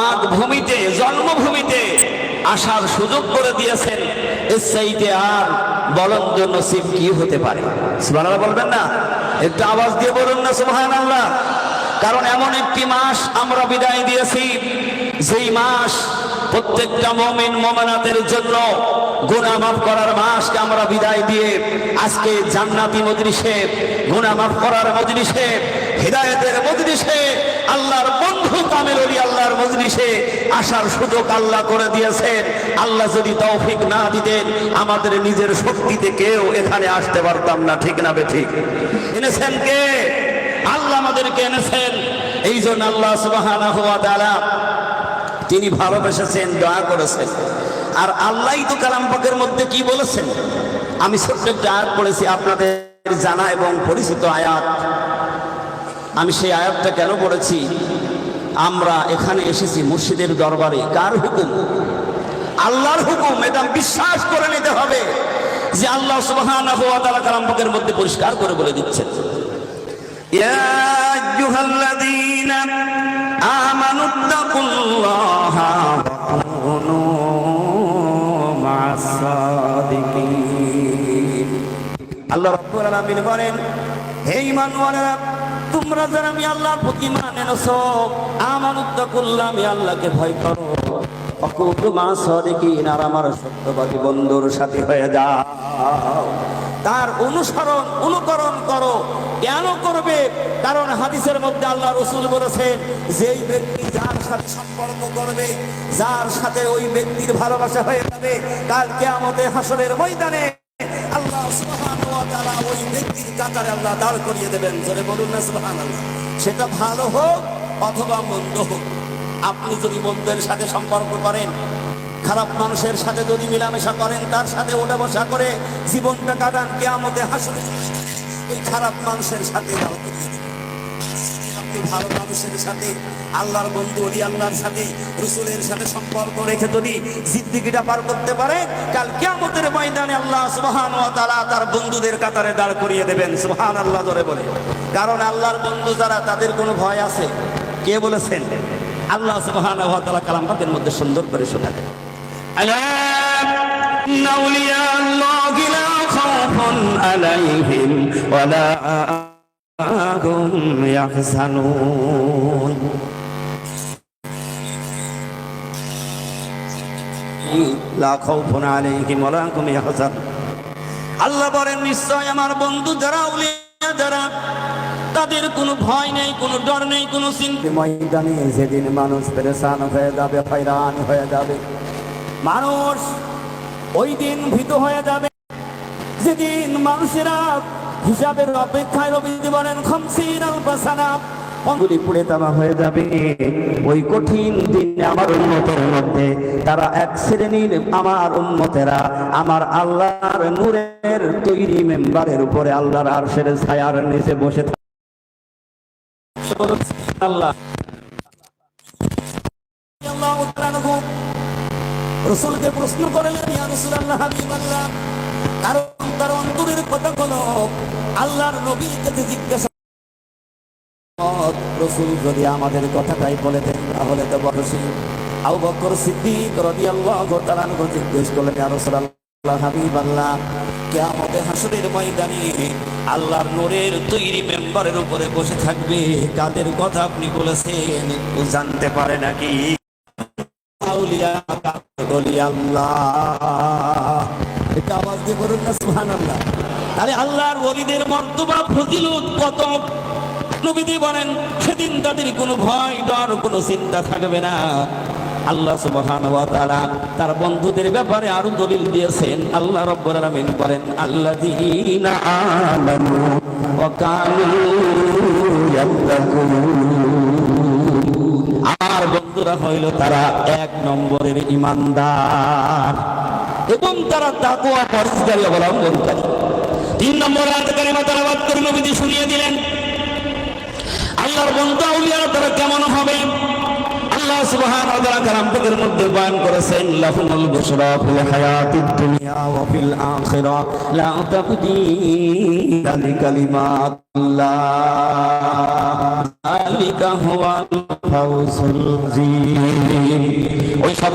পাক ভূমিতে জন্মভূমিতে আসার সুযোগ করে দিয়েছেন। এর চাইতে আর বলন্দ নসিব কি হতে পারে? সুবহানাল্লাহ বলবেন না? একটু আওয়াজ দিয়ে বলুন না সুবহানাল্লাহ। কারণ এমন একটি মাস আমরা বিদায় দিয়েছি, যেই মাস প্রত্যেকটা মুমিন মুমিনাতের জন্য গুনাহ মাফ করার মাসকে আমরা বিদায় দিয়ে আজকে জান্নাতি মজলিসে, গুনাহ মাফ করার মজলিসে, হিদায়াতের মজলিসে, আল্লাহর বন্ধু কামেল ওলি আল্লাহর মজলিসে আসার সুযোগ আল্লাহ করে দিয়েছেন। আল্লাহ যদি তৌফিক না দিতেন আমাদের নিজের শক্তিতে কেউ এখানে আসতে পারতাম না। ঠিক না বেঠিক? এনেছেন কে? আল্লাহ আমাদেরকে এনেছেন। এই জন্য আল্লাহ সুবহানাহু ওয়া তাআলা তিনি ভালোবেসেছেন, দয়া করেছেন। আর আল্লাহই তো কালাম পাকের মধ্যে কি বলেছেন? আমি ছোট্ট একটা আয়াত পড়েছি, আপনাদের জানা এবং পরিচিত আয়াত। আমি সেই আয়াতটা কেন পড়েছি? আমরা এখানে এসেছি মুর্শিদের দরবারে। কার হুকুম? আল্লাহর হুকুম। এটা বিশ্বাস করে নিতে হবে যে আল্লাহ সুবহানাহু ওয়া তাআলা কালাম পাকের মধ্যে পরিষ্কার করে বলে দিচ্ছেন, ইয়া আইয়ুহাল্লাযীনা আমানুত্তাকুল্লাহা ওয়া কুনু মা'আস সাদিকিন। আল্লাহ রাব্বুল আলামিন বলেন, হে ঈমানওয়ালারা, তোমরা যারা আমি আল্লাহর প্রতি ঈমান এনেছো, আমানুত্তাকুল্লাহ, আমি আল্লাহকে ভয় করো, ওয়া কুনু মা'আস সাদিকিন, আর আমার সত্যবাদী বন্ধুর সাথী হয়ে যাও। তার অনুকরণ করো। কেন করবে? কারণ হাদিসের মধ্যে আল্লাহ রাসূল বলেছেন, যেই ব্যক্তি যার সাথে সম্পর্ক করবে, যার সাথে ওই ব্যক্তির ভালোবাসা হয়ে যাবে, কাল কিয়ামতে হাসরের ময়দানে আল্লাহ সুবহানাহু ওয়া তাআলা ওই ব্যক্তির কাতারে আল্লাহ দাঁড় করিয়ে দেবেন। জোরে বলুন না সুবহানাল্লাহ। সেটা ভালো হোক অথবা মন্দ হোক। আপনি যদি বন্ধুদের সাথে সম্পর্ক করেন, খারাপ মানুষের সাথে যদি মিলামেশা করেন, তার সাথে ওঠা বসা করে জীবনটা কাটান, কিয়ামতে হাসরে ওই খারাপ মানুষের সাথে আপনি ভালো মানুষের সাথে, আল্লাহর বন্ধু ওলি আল্লাহর সাথে, রাসূলের সাথে সম্পর্ক রেখে যদি জিন্দেগিটা পার করতে পারে, কাল কিয়ামতের ময়দানে আল্লাহ সুবহানাহু ওয়া তাআলা তার বন্ধুদের কাতারে দাঁড় করিয়ে দেবেন। সুবহানাল্লাহ জোরে বলে। কারণ আল্লাহর বন্ধু যারা, তাদের কোনো ভয় আছে? কে বলেছেন? আল্লাহ সুবহানাহু ওয়া তাআলা কালাম পাকের মধ্যে সুন্দর করে শোনালেন, আলা ইন্না আউলিয়া আল্লাহি লা খাউফুন আলাইহিম ওয়া লা হুম ইয়াহজানুন। লা খাউফুন আলাইহিম ওয়া লা হুম ইয়াহজানুন। আল্লাহ বলেন, নিশ্চয় আমার বন্ধু যারা, আউলিয়া যারা, তাদের কোনো ভয় নেই, কোনো ডর নেই, কোনো চিন্তা। ময়দানে যেদিন মানুষ পেরেশান হয়ে যাবে, হয়রান হয়ে যাবে, মানুষ ওই দিন ভীত হয়ে যাবে, যেদিন মানুষেরা হিসাবের অপেক্ষায় রবি বলেন খামসিন আলফাসানা অঙ্গুলি পুড়ে তামা হয়ে যাবে। ওই কঠিন দিনে আমার উম্মতের মধ্যে তারা এক শ্রেণীর, আমার উম্মতেরা আমার আল্লাহর নূরের তৈরি মেম্বারের উপরে আল্লাহর আরশের ছায়ার নিচে বসে থাকে। আল্লাহ রাসূলকে প্রশ্ন করলেন, ইয়া রাসূলুল্লাহ, হাবিবাল্লাহ, কারণ তার অন্তরের কথা হলো আল্লাহর নবীর কাছে জিজ্ঞাসা, রাসূল যদি আমাদের কথাটাই বলে দেন তাহলে তো বড়ই। আবু বকর সিদ্দিক রাদিয়াল্লাহু তাআলা আনহু জিজ্ঞেস করলেন, ইয়া রাসূলুল্লাহ, হাবিবাল্লাহ, কিয়ামতে হাসরের ময়দানে আল্লাহর নূরের তৈরি মেম্বারের উপরে বসে থাকবে, কাদের কথা আপনি বলেছেন একটু জানতে পারে নাকি? আউলিয়া বলি আল্লাহ। এটা আওয়াজ দিয়ে বলুন না সুবহানাল্লাহ। তাহলে আল্লাহর ওলিদের মর্তবা ফজিলত কত! নবীজি বলেন, সেদিন তাদের কোনো ভয় ডর, কোনো চিন্তা থাকবে না। আল্লাহ সুবহানাহু ওয়া তাআলা তার বন্ধুদের ব্যাপারে আরো দলিল দিয়েছেন। আল্লাহ রাব্বুল আলামিন বলেন, আল্লাযীনা আমানু ওয়া কানু ইয়াত্তাকুন। আমার বন্ধুরা হইল তারা এক নম্বরের ঈমানদার এবং তারা তাকওয়া পরহেজগারী অবলম্বনকারী। 3 নম্বর আয়াত কারিমা তেলাওয়াত করে নবীজি শুনিয়ে দিলেন আল্লাহর বন্ধু আউলিয়ারা তারা কেমন হবে। আল্লাহ সুবহানাহু ওয়া তাআলা কালাম পাকের মধ্যে বয়ান করেছেন, লাহুমুল বুশরা ফিল হায়াতিদ দুনিয়া ওয়া ফিল আখিরাহ লা তাবদীলা লিকালিমাতিল্লাহ যালিকা হুয়াল ফাওজুল আযীম।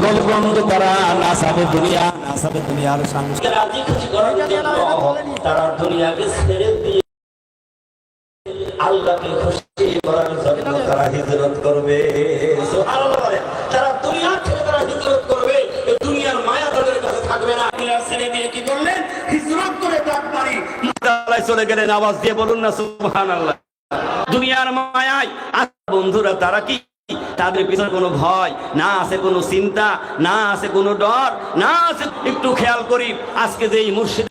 সকল বন্ধু তারা না সাবে দুনিয়ার সংসার রাজি খুশি করার জন্য তারা দুনিয়াকে ছেড়ে দিয়ে আল্লাহকে খুশি করার জন্য তারা হিজরত করবে। সুবহানাল্লাহ বলেন, তারা দুনিয়া ছেড়ে তারা হিজরত করবে, এই দুনিয়ার মায়া তাদের কাছে থাকবে না। দুনিয়া ছেড়ে দিয়ে কি করলেন? হিজরত করে ডাকবাড়ি মক্কায় চলে গেলেন। আওয়াজ দিয়ে বলুন না সুবহানাল্লাহ। দুনিয়ার মায়ায় বন্ধুরা তারা কি, তাদের পিছনে কোনো ভয় না আছে, কোনো চিন্তা না আছে, কোনো ডর না আছে। একটু খেয়াল করি আজকে যে এই মুর্শিদ